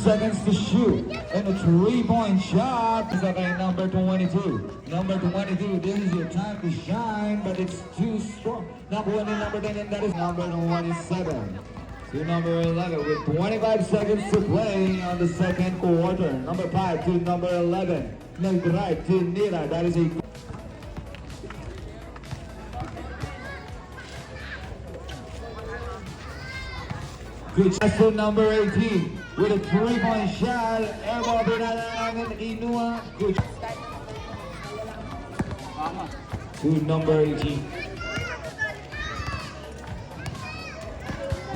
seconds to shoot. And a three-point shot is okay, number 22. Number 22, this is your time to shine, but it's too strong. Number 1 and number 10, and that is number 27. To number 11 with 25 seconds to play on the second quarter. Number 5 to number 11. Nag-drive to Nira. That is a good shot to number 18 with a three-point shot. Airball pinalaman Inua. Good shot to number 18.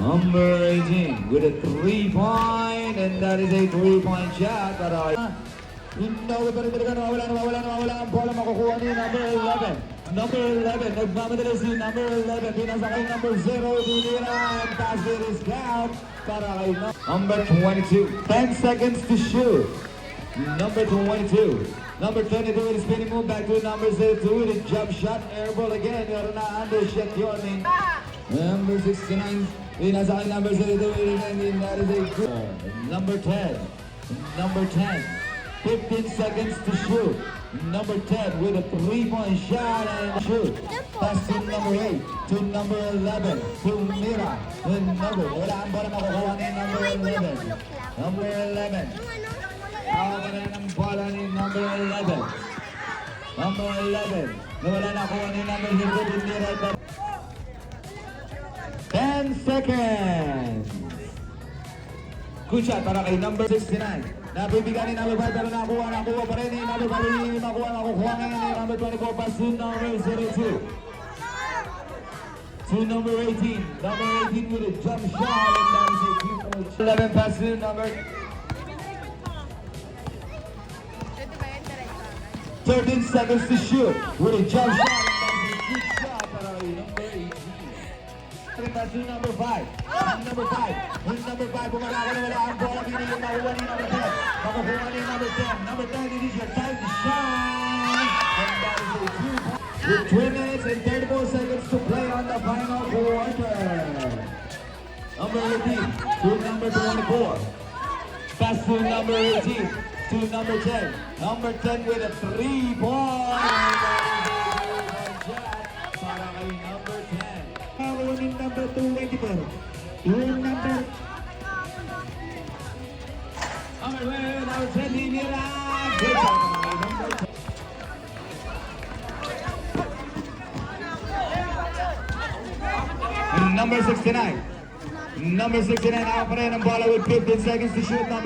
Number 18 with a three-point, and that is a three-point shot. Nawawala ang bola, makukuha ni number 11. Number 11, nagmamadali si number 11. Pinasa kay number 0, Dunira, and pass it is down para kay number 22. 10 seconds to shoot. Number 22. Number 22 with a spinning move back to number 02 with a jump shot. Airball again. Meron na undershot yun. Number 69. Pinasa kay number 02 and that is a good. Number 10. Number 10. 15 seconds to shoot. Number 10 with a three-point shot and shoot. Pass to number 8, to number 11, to Mira. And number, wala ang bola makukuha ni number 11. Number 11. Hawak na ng bola ni number 11. Number 11. Nawala na kuha ni number 0, Mira. 10 seconds. Good shot para kay number 69. Nabibigyan ni number 5 pero nakuha pa rin ni number 5. Hindi makuha ngayon ni number 24. Pass to number 02. To number 18. Number 18 with a jump shot and that is a 2-point shot. 11 pass to number 13 seconds to shoot with a jump shot and that is a good shot para kay number 18. Pass to number 5. Number 5. With number 5, wala ang bola. Binigyan makuha ni number 10. Makukuha ni number 10. Number 10, it is your time to shine. And that is a 2-point. With 3 minutes and 34 seconds to play on the final quarter. Number 18 to number 24. Pass to number 18 to number 10. Number 10 with a 3-point. And that is a 3-point shot para kay number 10. Winning number 24. Yung number... Number 10, Nira. Good job. Number 69. Number 69, ako pa rin ang bola with 15 seconds to shoot. Number